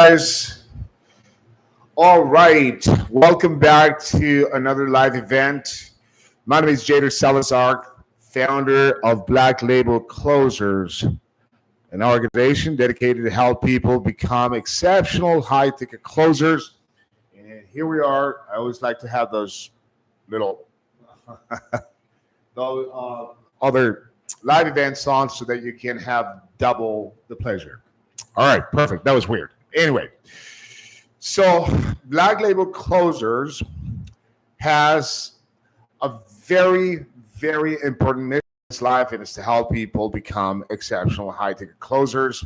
guys. All right. Welcome back to another live event. My name is Jader Salazar, founder of Black Label Closers, an organization dedicated to help people become exceptional high ticket closers. And here we are. I always like to have those little those other live events on so that you can have double the pleasure. All right, perfect. That was weird. Anyway, so Black Label Closers has a very, very important mission in its life, and it's to help people become exceptional high ticket closers.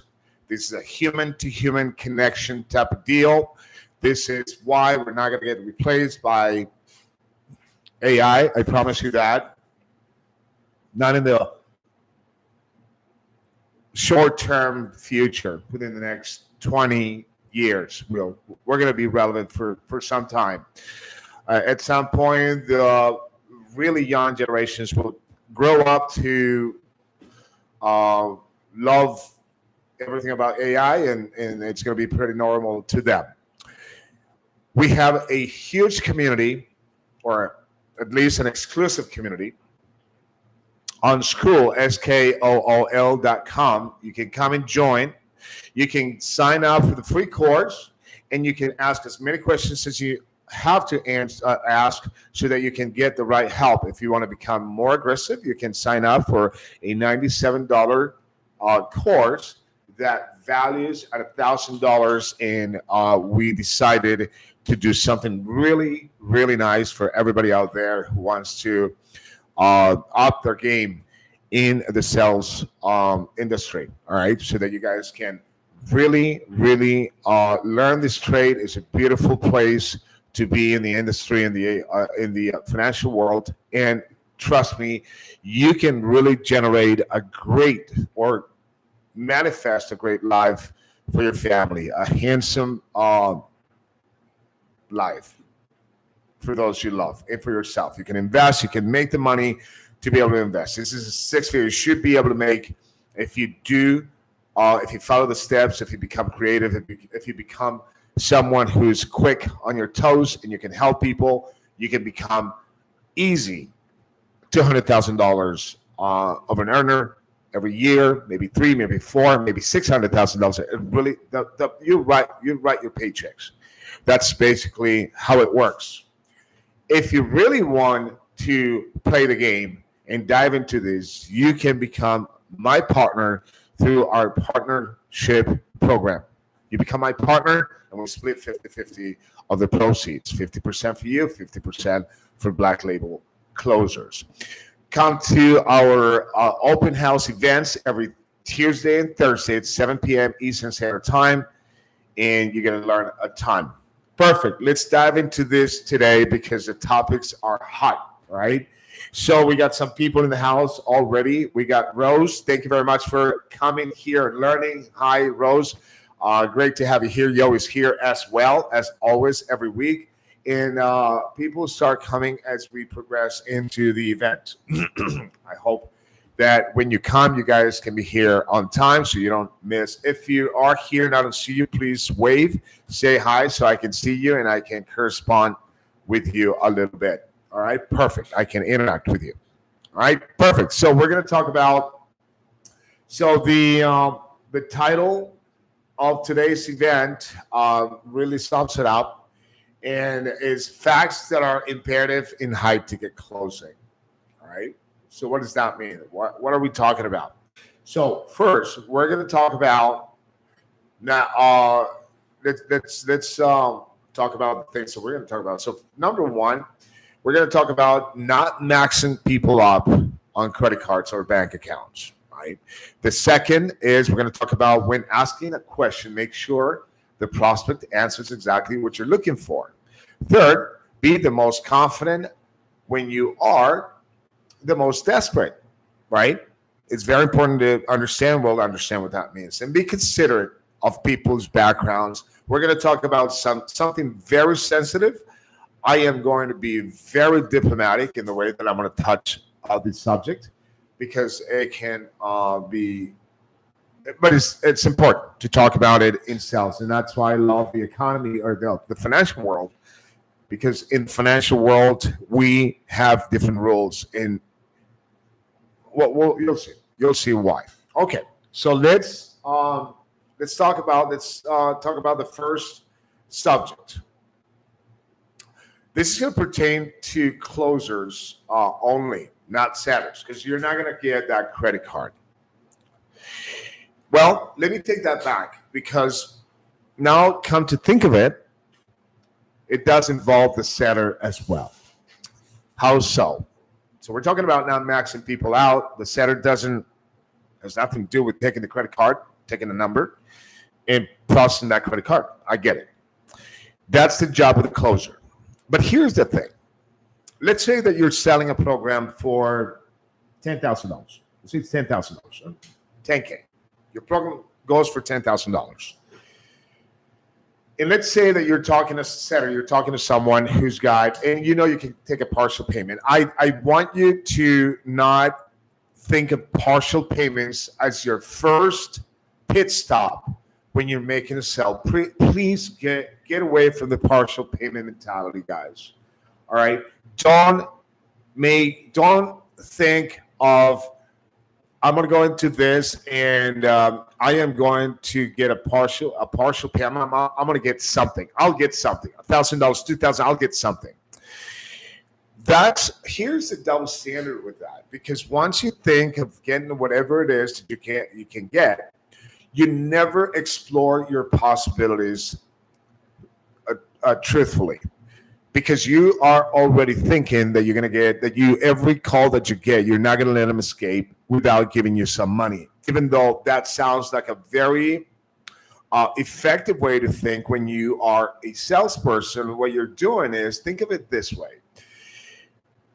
This is a human to human connection type of deal. This is why we're not going to get replaced by AI. I promise you that. Not in the short-term future, within the next 20 years. We're going to be relevant for some time. At some point, the really young generations will grow up to love everything about AI, and it's going to be pretty normal to them. We have a huge community, or at least an exclusive community, on Skool, SKOOL.com. You can come and join. You can sign up for the free course, and you can ask as many questions as you have to ask so that you can get the right help. If you want to become more aggressive, you can sign up for a $97 course that values at $1,000, and we decided to do something really, really nice for everybody out there who wants to up their game in the sales industry. All right, so that you guys can really, really learn this trade. It's a beautiful place to be in the industry, in the financial world, and trust me, you can really generate a great or manifest a great life for your family, a handsome life for those you love and for yourself. You can invest, you can make the money to be able to invest. This is a six figure you should be able to make if you do, if you follow the steps, if you become creative, if you become someone who's quick on your toes and you can help people. You can become easy $200,000 of an earner every year, maybe three, maybe four, maybe $600,000. It really, you write your paychecks. That's basically how it works. If you really want to play the game and dive into this, you can become my partner through our partnership program. You become my partner, and we split 50-50 of the proceeds, 50% for you, 50% for Black Label Closers. Come to our open house events every Tuesday and Thursday at 7 p.m. Eastern Standard Time, and you're going to learn a ton. Perfect. Let's dive into this today because the topics are hot, right? So we got some people in the house already. We got Rose. Thank you very much for coming here and learning. Hi, Rose. Great to have you here. Yo is here as well, as always, every week. And people start coming as we progress into the event. I hope that when you come, you guys can be here on time so you don't miss. If you are here and I don't see you, please wave, say hi so I can see you and I can correspond with you a little bit. All right, perfect. I can interact with you. All right, perfect. So we're going to talk about, the title of today's event really sums it up, and is facts that are imperative in high ticket closing. All right. So what does that mean? What are we talking about? So first, we're going to talk about now. Let's talk about the things that we're going to talk about. So number one, we're going to talk about not maxing people up on credit cards or bank accounts. Right. The second is we're going to talk about when asking a question, make sure the prospect answers exactly what you're looking for. Third, be the most confident when you are the most desperate, right? It's very important to understand what that means and be considerate of people's backgrounds. We're going to talk about something very sensitive. I am going to be very diplomatic in the way that I'm going to touch the subject because it can be but it's important to talk about it in sales, and that's why I love the economy or the financial world, because in the financial world we have different rules, and well you'll see why. Okay, so let's talk about the first subject. This is going to pertain to closers only, not sellers, because you're not going to get that credit card. Well, let me take that back, because now, come to think of it, it does involve the seller as well. How so? So we're talking about not maxing people out. The seller has nothing to do with taking the credit card, taking the number, and processing that credit card. I get it. That's the job of the closer. But here's the thing. Let's say that you're selling a program for $10,000. Let's say it's $10,000, $10K. Your program goes for $10,000. And let's say that you're talking to a seller, you're talking to someone who's got, and you can take a partial payment. I want you to not think of partial payments as your first pit stop when you're making a sale. Please get away from the partial payment mentality, guys. All right? Don't think of, I'm going to go into this and I am going to get a partial payment. I'm going to get something. I'll get something. $1,000, $2,000. I'll get something. Here's the double standard with that, because once you think of getting whatever it is that you can get, you never explore your possibilities truthfully, because you are already thinking that you're going to get every call that you get, you're not going to let them escape without giving you some money, even though that sounds like a very effective way to think. When you are a salesperson, what you're doing is, think of it this way.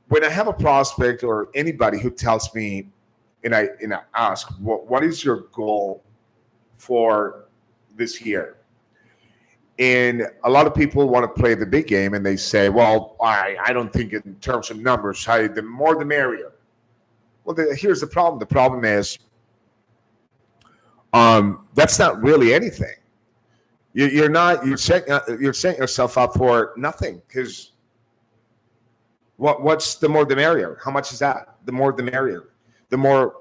When I have a prospect or anybody who tells me, and I ask, what is your goal for this year? And a lot of people want to play the big game, and they say, well, I don't think in terms of numbers, the more the merrier. Well, here's the problem. The problem is that's not really anything. You're setting yourself up for nothing, because what's the more the merrier? How much is that? The more the merrier. The more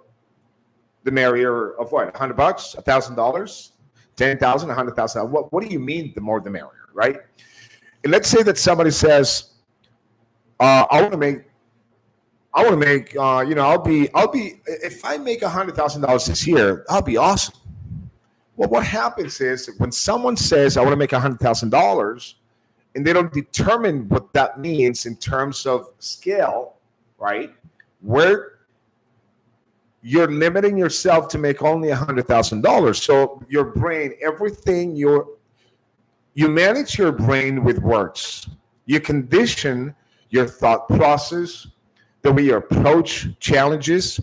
the merrier of what? $100, $1,000, 10,000, 100,000. What do you mean the more the merrier, right? And let's say that somebody says, I want to make, I'll be, if I make $100,000 this year, I'll be awesome. Well, what happens is when someone says, I want to make $100,000, and they don't determine what that means in terms of scale, right? Where you're limiting yourself to make only $100,000. So your brain, everything you manage your brain with words. You condition your thought process, the way you approach challenges,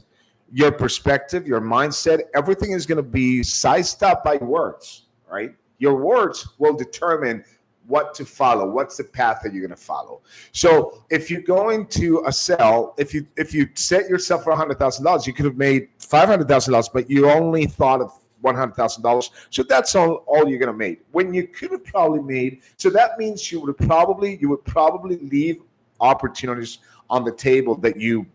your perspective, your mindset. Everything is going to be sized up by words, right? Your words will determine what to follow, what's the path that you're going to follow. So if you're going to a sell, if you set yourself for $100,000, you could have made $500,000, but you only thought of $100,000. So that's all you're going to make. When you could have probably made, so that means you would probably leave opportunities on the table that you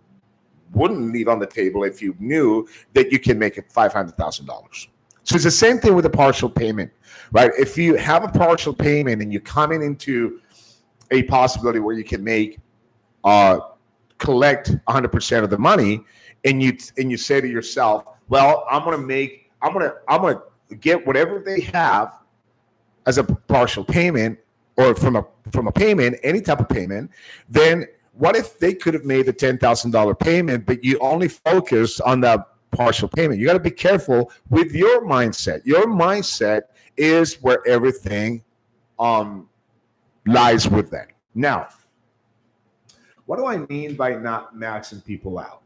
wouldn't leave on the table if you knew that you can make it $500,000. So it's the same thing with a partial payment, right? If you have a partial payment and you're coming into a possibility where you can collect 100% of the money, and you say to yourself, well, I'm gonna get whatever they have as a partial payment, or from a payment, any type of payment. Then what if they could have made the $10,000 payment, but you only focus on that partial payment? You got to be careful with your mindset. Your mindset is where everything lies with that. Now, what do I mean by not maxing people out?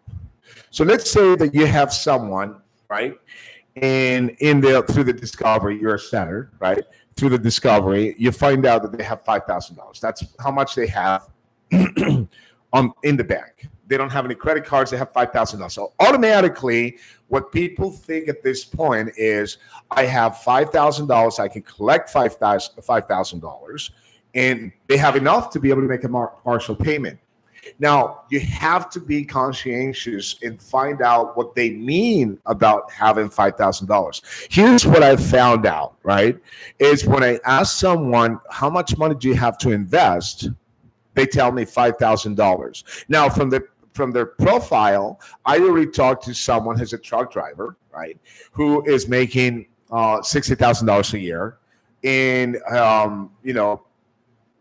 So let's say that you have someone, right? And through the discovery, you're a seller, right? Through the discovery, you find out that they have $5,000. That's how much they have in the bank. They don't have any credit cards. They have $5,000. So automatically, what people think at this point is, I have $5,000. I can collect $5,000, and they have enough to be able to make a partial payment. Now, you have to be conscientious and find out what they mean about having $5,000. Here's what I found out, right? Is when I ask someone, how much money do you have to invest? They tell me $5,000. Now, from their profile, I already talked to someone who's a truck driver, right, who is making $60,000 a year, and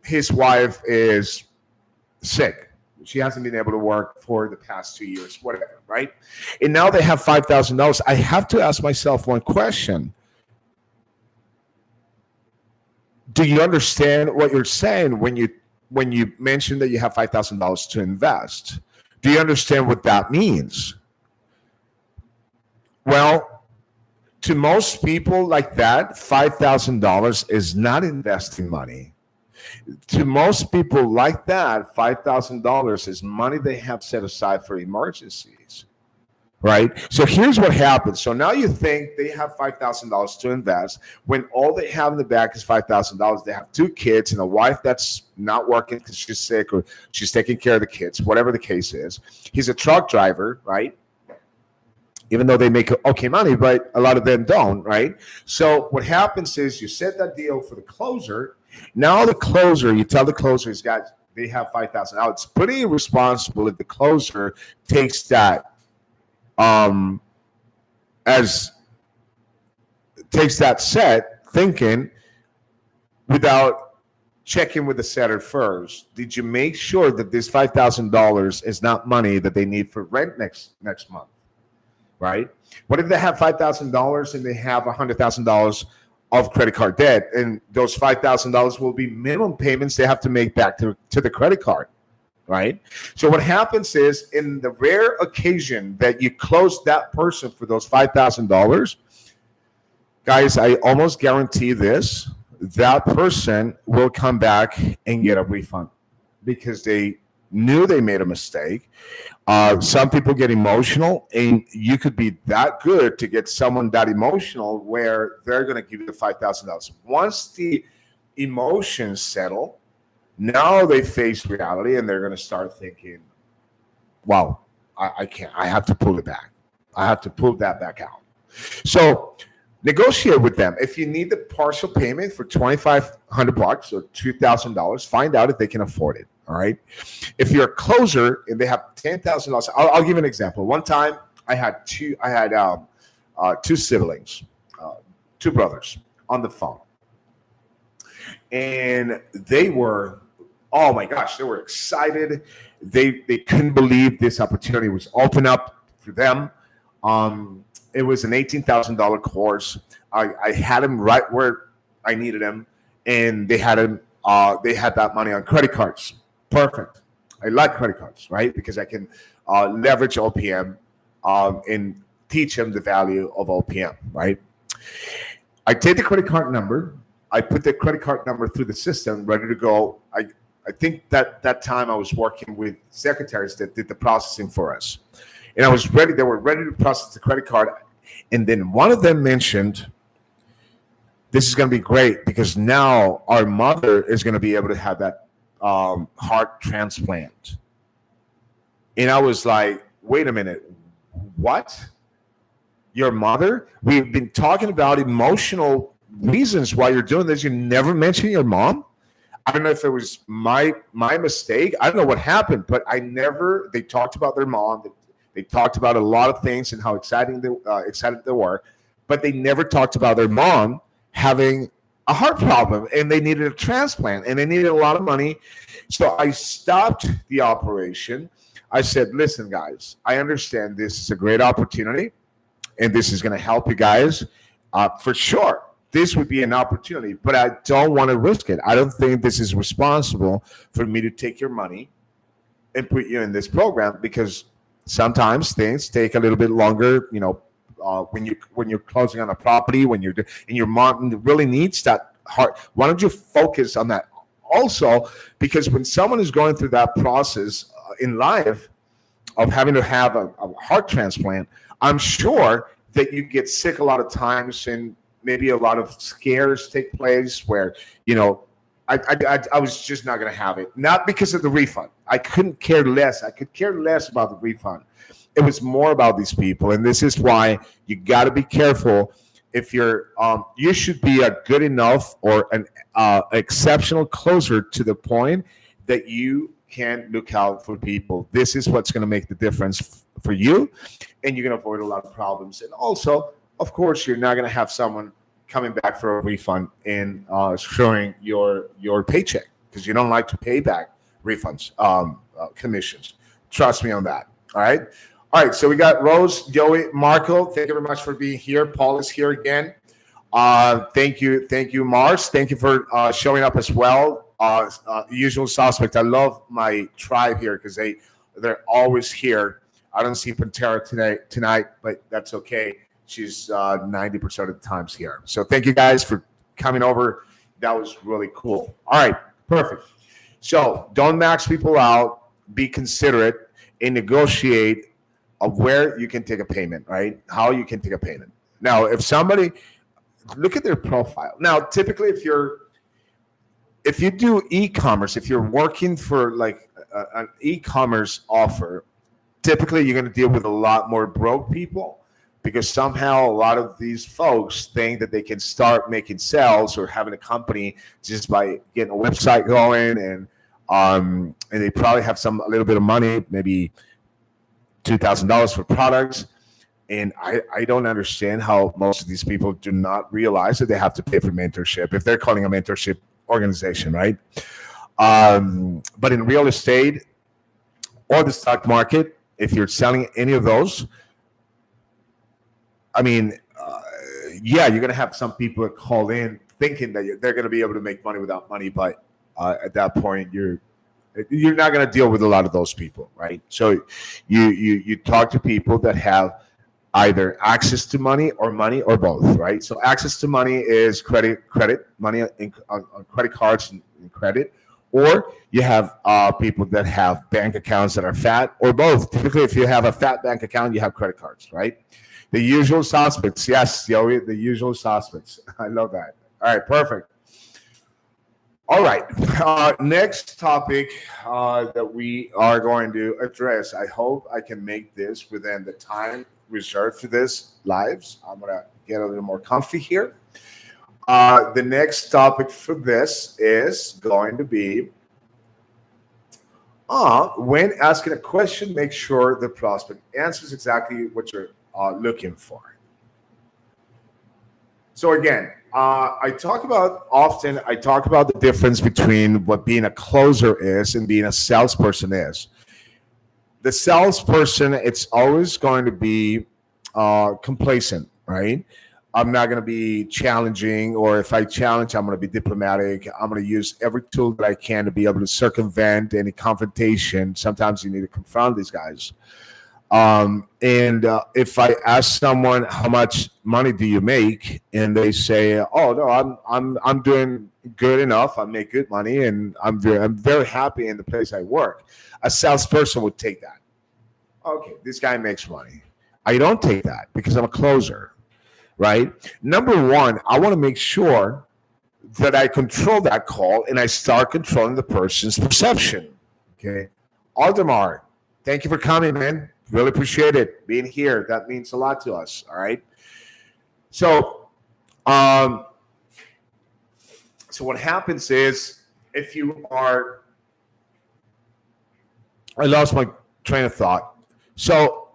his wife is sick. She hasn't been able to work for the past 2 years, whatever, right? And now they have $5,000. I have to ask myself one question. Do you understand what you're saying when you mention that you have $5,000 to invest? Do you understand what that means? Well, to most people like that, $5,000 is not investing money. To most people like that, $5,000 is money they have set aside for emergencies, right? So here's what happens. So now you think they have $5,000 to invest when all they have in the back is $5,000. They have 2 kids and a wife that's not working because she's sick or she's taking care of the kids, whatever the case is. He's a truck driver, right? Even though they make okay money, but a lot of them don't, right? So what happens is you set that deal for the closer. Now the closer, you tell the closer they have $5,000. Now it's pretty irresponsible if the closer takes that set thinking without checking with the setter first. Did you make sure that this $5,000 is not money that they need for rent next month? Right? What if they have $5,000 and they have $100,000 of credit card debt, and those $5,000 will be minimum payments they have to make back to the credit card, right? So what happens is, in the rare occasion that you close that person for those $5,000, guys, I almost guarantee this, that person will come back and get a refund because they knew they made a mistake. Some people get emotional, and you could be that good to get someone that emotional where they're going to give you the $5,000. Once the emotions settle, now they face reality, and they're going to start thinking, wow, I can't. I have to pull it back. I have to pull that back out. So negotiate with them. If you need the partial payment for $2,500 or $2,000, find out if they can afford it. All right. If you're a closer and they have $10,000, I'll give you an example. One time I had two siblings, 2 brothers on the phone, and they were, oh my gosh, they were excited. They couldn't believe this opportunity was open up for them. It was an $18,000 course. I had them right where I needed them, and they had them. They had that money on credit cards. Perfect. I like credit cards, right? Because I can leverage OPM and teach them the value of OPM, right? I take the credit card number. I put the credit card number through the system, ready to go. I think that time I was working with secretaries that did the processing for us. And I was ready. They were ready to process the credit card. And then one of them mentioned, this is going to be great because now our mother is going to be able to have that heart transplant. And I was like, wait a minute, what? Your mother? We've been talking about emotional reasons why you're doing this. You never mentioned your mom? I don't know if it was my mistake. I don't know what happened, but they talked about their mom. They talked about a lot of things and how excited they were, but they never talked about their mom having a heart problem, and they needed a transplant, and they needed a lot of money. So I stopped the operation. I said, listen, guys, I understand this is a great opportunity, and this is going to help you guys for sure. This would be an opportunity, but I don't want to risk it. I don't think this is responsible for me to take your money and put you in this program, because sometimes things take a little bit longer, when you're closing on a property, and your mom really needs that heart. Why don't you focus on that also? Because when someone is going through that process in life, of having to have a heart transplant, I'm sure that you get sick a lot of times, and maybe a lot of scares take place where, you know, I was just not going to have it. Not because of the refund. I couldn't care less. I could care less about the refund. It was more about these people. And this is why you got to be careful. If you're, you should be a good enough or an exceptional closer to the point that you can look out for people. This is what's going to make the difference for you, and you're going to avoid a lot of problems. And also, of course, you're not going to have someone coming back for a refund and showing your paycheck, because you don't like to pay back refunds, commissions. Trust me on that. All right. So we got Rose, Joey, Marco. Thank you very much for being here. Paul is here again. Thank you, Mars. Thank you for showing up as well. Usual suspect. I love my tribe here because they're always here. I don't see Pantera tonight, but that's okay. She's 90% of the times here. So thank you guys for coming over. That was really cool. All right, perfect. So don't max people out. Be considerate and negotiate of where you can take a payment, right? How you can take a payment. Now, if somebody, look at their profile. Now, typically, if you do e-commerce, if you're working for like an e-commerce offer, typically you're going to deal with a lot more broke people, because somehow a lot of these folks think that they can start making sales or having a company just by getting a website going, and they probably have a little bit of money, maybe $2,000 for products. And I don't understand how most of these people do not realize that they have to pay for mentorship if they're calling a mentorship organization, right? But in real estate or the stock market, if you're selling any of those, I mean, yeah, you're going to have some people that call in thinking that they're going to be able to make money without money, but at that point, you're not going to deal with a lot of those people, right? So you talk to people that have either access to money or both, right? So access to money is credit money on credit cards and credit, or you have people that have bank accounts that are fat, or both. Typically, if you have a fat bank account, you have credit cards, right? The usual suspects. Yes, Joey, the usual suspects. I love that. All right, perfect. All right, next topic that we are going to address. I hope I can make this within the time reserved for this lives. I'm going to get a little more comfy here. The next topic for this is going to be when asking a question, make sure the prospect answers exactly what you're looking for. So again, I talk about the difference between what being a closer is and being a salesperson is. The salesperson, it's always going to be complacent, right? I'm not going to be challenging, or if I challenge, I'm going to be diplomatic. I'm going to use every tool that I can to be able to circumvent any confrontation. Sometimes you need to confront these guys. And if I ask someone how much money do you make, and they say, "Oh no, I'm doing good enough. I make good money, and I'm very happy in the place I work," a salesperson would take that. Okay, this guy makes money. I don't take that because I'm a closer, right? Number one, I want to make sure that I control that call and I start controlling the person's perception. Okay, Aldemar, thank you for coming, man. Really appreciate it being here. That means a lot to us. All right. So, so what happens is, if you are, I lost my train of thought. So,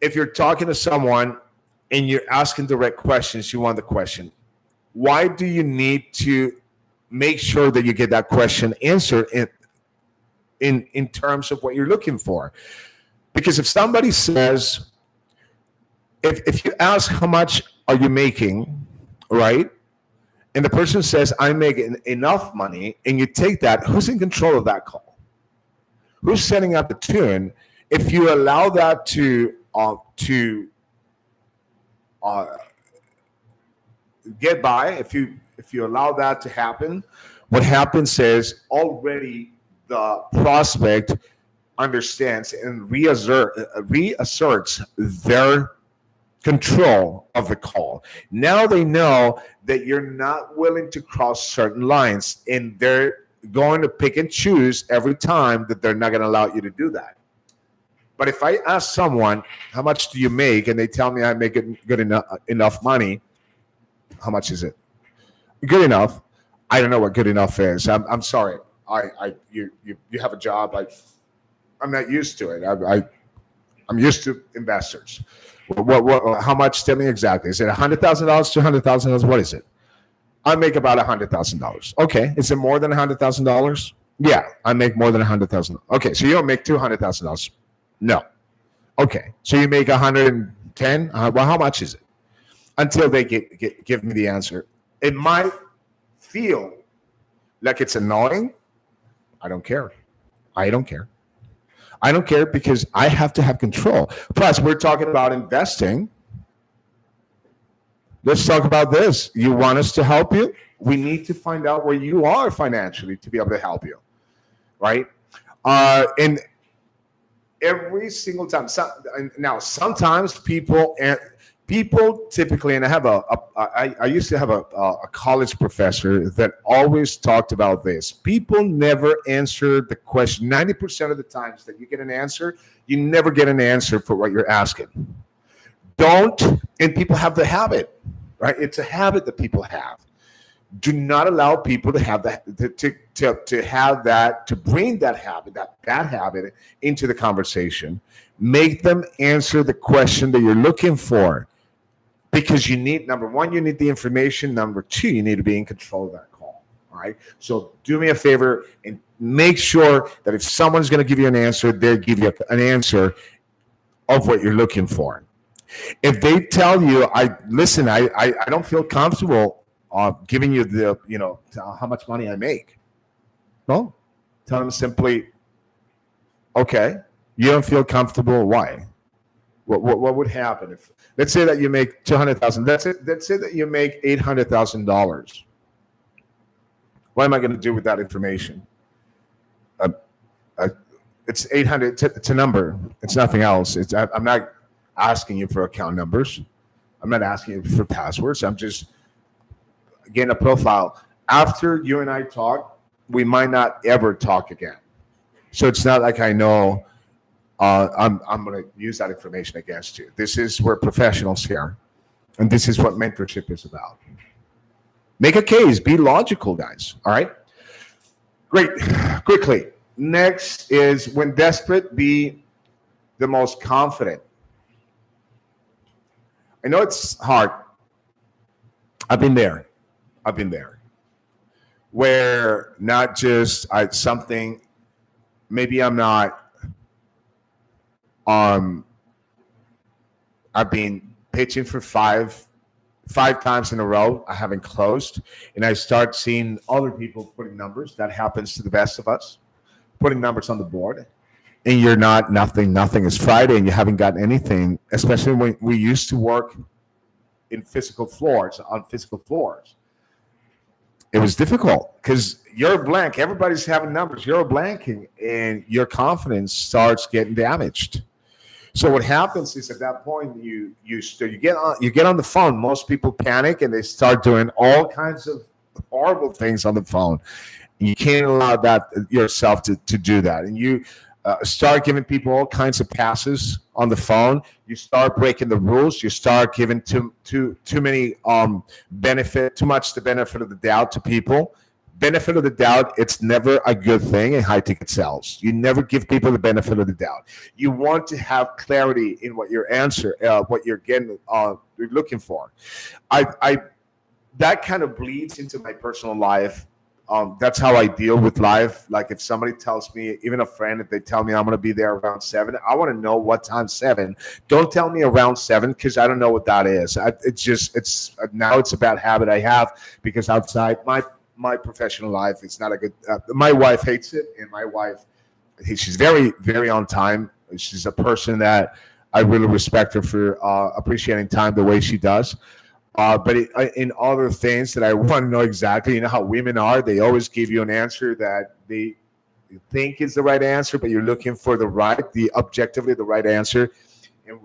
if you're talking to someone and you're asking direct questions, you want the question. Why do you need to make sure that you get that question answered in terms of what you're looking for? Because if somebody says, if you ask how much are you making, right? And the person says, I'm making enough money, and you take that, who's in control of that call? Who's setting up the tune? If you allow that to get by, if you allow that to happen, what happens is already the prospect understands and reasserts their control of the call. Now they know that you're not willing to cross certain lines, and they're going to pick and choose every time that they're not going to allow you to do that. But if I ask someone, how much do you make? And they tell me I make it good enough money. How much is it? Good enough. I don't know what good enough is. I'm sorry. You have a job. I'm not used to it. I'm used to investors. How much? Tell me exactly. Is it $100,000, $200,000? What is it? I make about $100,000. Okay. Is it more than $100,000? Yeah, I make more than $100,000. Okay, so you don't make $200,000. No. Okay, so you make 110. Well, how much is it? Until they give me the answer. It might feel like it's annoying. I don't care. I don't care. I don't care because I have to have control. Plus, we're talking about investing. Let's talk about this. You want us to help you? We need to find out where you are financially to be able to help you, right? And every single time. Now, sometimes people typically, and I used to have a college professor that always talked about this. People never answer the question. 90% of the times that you get an answer, you never get an answer for what you're asking. And people have the habit, right? It's a habit that people have. Do not allow people to have that, to have that, to bring that habit, that bad habit into the conversation. Make them answer the question that you're looking for, because you need, number one, you need the information. Number two, you need to be in control of that call. All right. So do me a favor and make sure that if someone's going to give you an answer, they give you an answer of what you're looking for. If they tell you, I don't feel comfortable giving you the, how much money I make. No, tell them simply, okay, you don't feel comfortable. Why? What would happen if, let's say that you make $200,000. Let's say that you make $800,000. What am I going to do with that information? It's 800. It's a number. It's nothing else. I'm not asking you for account numbers. I'm not asking you for passwords. I'm just getting a profile. After you and I talk, we might not ever talk again. So it's not like I know I'm going to use that information against you. This is we're professionals here, and this is what mentorship is about. Make a case. Be logical, guys. All right? Great. Quickly. Next is when desperate, be the most confident. I know it's hard. I've been there. Where not just something, maybe I'm not, I've been pitching for five times in a row. I haven't closed, and I start seeing other people putting numbers. That happens to the best of us, putting numbers on the board, and you're not, nothing is Friday, and you haven't got anything, especially when we used to work on physical floors. It was difficult because you're blank. Everybody's having numbers. You're blanking, and your confidence starts getting damaged. So what happens is at that point you get on the phone. Most people panic and they start doing all kinds of horrible things on the phone. You can't allow that yourself to do that, and you start giving people all kinds of passes on the phone. You start breaking the rules. You start giving too many too much the benefit of the doubt to people. Benefit of the doubt, it's never a good thing in high ticket sales. You never give people the benefit of the doubt. You want to have clarity in what your answer, what you're getting, you're looking for. That kind of bleeds into my personal life. That's how I deal with life. Like if somebody tells me, even a friend, if they tell me I'm going to be there around 7, I want to know what time 7. Don't tell me around 7 because I don't know what that is. Now it's a bad habit I have because outside my professional life, it's not a good. My wife hates it, and my wife, she's very, very on time. She's a person that I really respect her for appreciating time the way she does. But in other things that I want to know exactly, you know how women are, they always give you an answer that they you think is the right answer, but you're looking for the objectively the right answer. And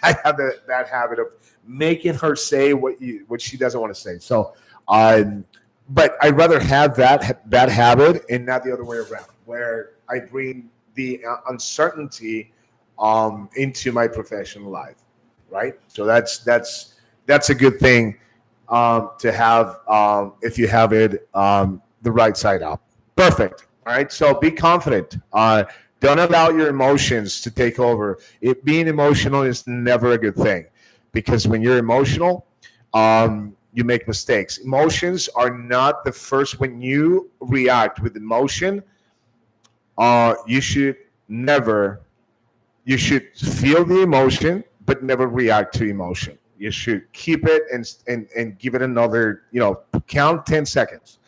I have that habit of making her say what she doesn't want to say. So, but I'd rather have that habit and not the other way around, where I bring the uncertainty into my professional life, right? So that's a good thing to have if you have it the right side up. Perfect. All right. So be confident. Don't allow your emotions to take over. Being emotional is never a good thing, because when you're emotional, you make mistakes. Emotions are not the first. When you react with emotion, you should never. You should feel the emotion, but never react to emotion. You should keep it and give it another. Count 10 seconds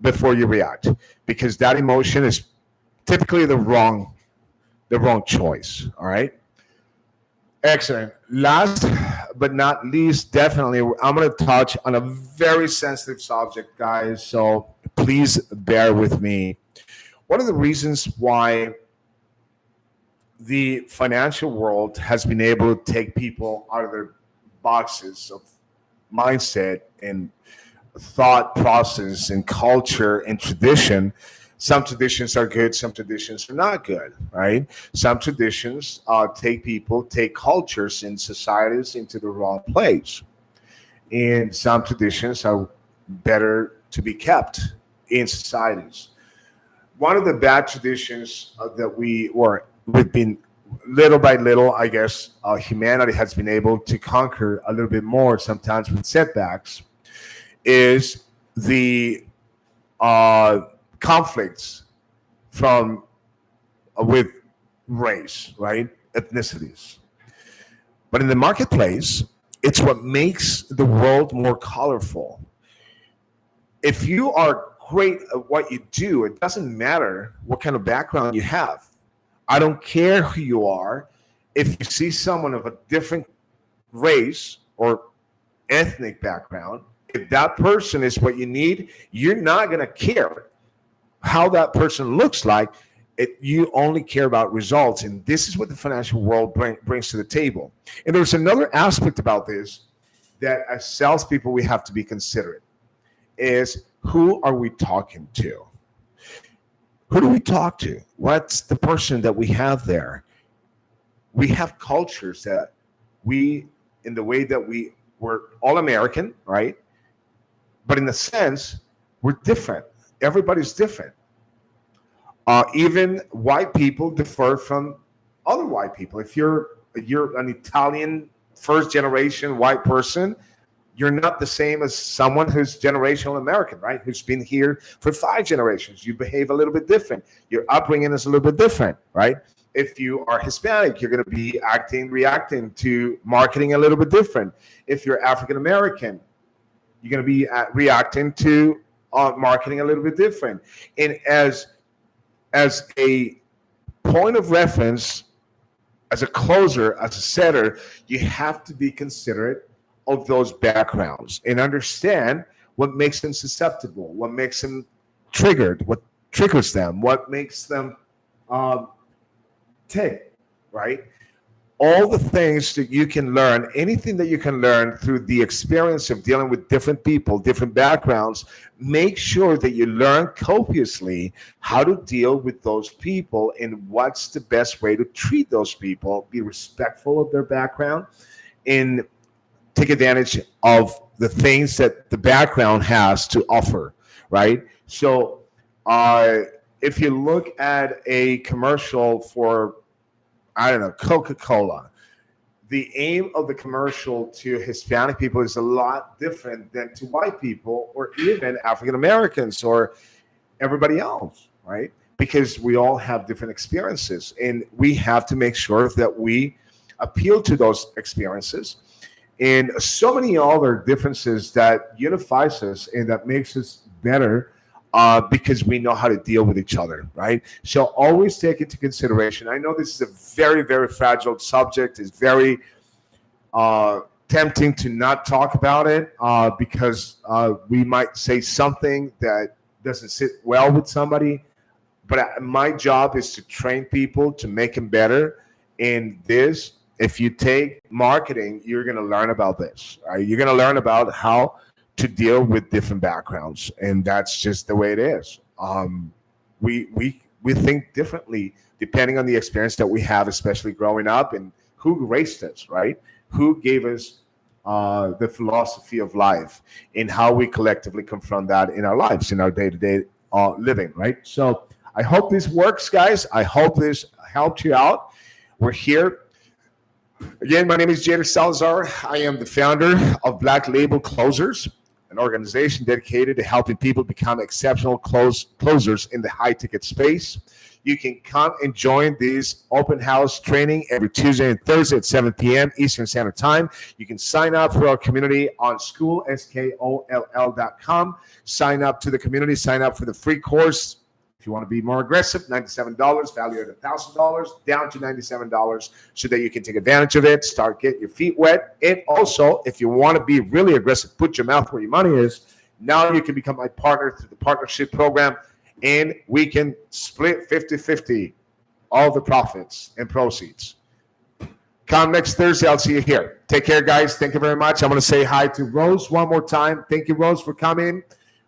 before you react, because that emotion is typically the wrong choice. All right. Excellent. Last but not least, definitely, I'm going to touch on a very sensitive subject, guys. So please bear with me. One of the reasons why the financial world has been able to take people out of their boxes of mindset and thought process and culture and tradition. Some traditions are good, some traditions are not good, right? Some traditions take cultures and societies into the wrong place. And some traditions are better to be kept in societies. One of the bad traditions that we've been little by little, I guess, humanity has been able to conquer a little bit more, sometimes with setbacks, is the uh, conflicts from with race, right? Ethnicities. But in the marketplace, it's what makes the world more colorful. If you are great at what you do, it doesn't matter what kind of background you have. I don't care who you are. If you see someone of a different race or ethnic background, if that person is what you need, you're not going to care how that person looks like. You only care about results. And this is what the financial world brings to the table. And there's another aspect about this that as salespeople we have to be considerate, is who are we talking to? Who do we talk to? What's the person that we have there? We have cultures that in the way that we're all American, right? But in a sense, we're different. Everybody's different. Even white people differ from other white people. If you're an Italian first generation white person, you're not the same as someone who's generational American, right? Who's been here for 5 generations. You behave a little bit different. Your upbringing is a little bit different, right? If you are Hispanic, you're going to be reacting to marketing a little bit different. If you're African American, you're going to be reacting to marketing a little bit different. And as a point of reference, as a closer, as a setter, you have to be considerate of those backgrounds and understand what makes them susceptible, what makes them triggered, what triggers them, what makes them tick, right? All the things that you can learn, anything that you can learn through the experience of dealing with different people, different backgrounds, make sure that you learn copiously how to deal with those people and what's the best way to treat those people, be respectful of their background, and take advantage of the things that the background has to offer, right? So if you look at a commercial for, I don't know, Coca-Cola, the aim of the commercial to Hispanic people is a lot different than to white people or even African Americans or everybody else, right? Because we all have different experiences, and we have to make sure that we appeal to those experiences and so many other differences that unifies us and that makes us better because we know how to deal with each other, right? So always take into consideration. I know this is a very, very fragile subject. It's very tempting to not talk about it because we might say something that doesn't sit well with somebody. But my job is to train people to make them better in this. If you take marketing, you're going to learn about this. Right? You're going to learn about how to deal with different backgrounds, and that's just the way it is. We think differently depending on the experience that we have, especially growing up, and who raised us, right? Who gave us the philosophy of life, and how we collectively confront that in our lives, in our day-to-day living, right? So I hope this works, guys. I hope this helped you out. We're here. Again, my name is Jader Salazar. I am the founder of Black Label Closers, an organization dedicated to helping people become exceptional closers in the high-ticket space. You can come and join this open house training every Tuesday and Thursday at 7 p.m. Eastern Standard Time. You can sign up for our community on school.com. Sign up to the community. Sign up for the free course. If you want to be more aggressive, $97, value at $1,000, down to $97 so that you can take advantage of it, start getting your feet wet. And also, if you want to be really aggressive, put your mouth where your money is, now you can become my partner through the partnership program, and we can split 50-50 all the profits and proceeds. Come next Thursday. I'll see you here. Take care, guys. Thank you very much. I'm going to say hi to Rose one more time. Thank you, Rose, for coming.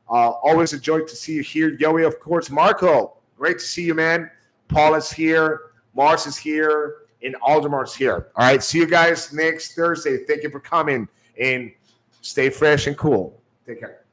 Always a joy to see you here. Yoey, of course. Marco, great to see you, man. Paul is here. Mars is here. And Aldemar's here. All right. See you guys next Thursday. Thank you for coming. And stay fresh and cool. Take care.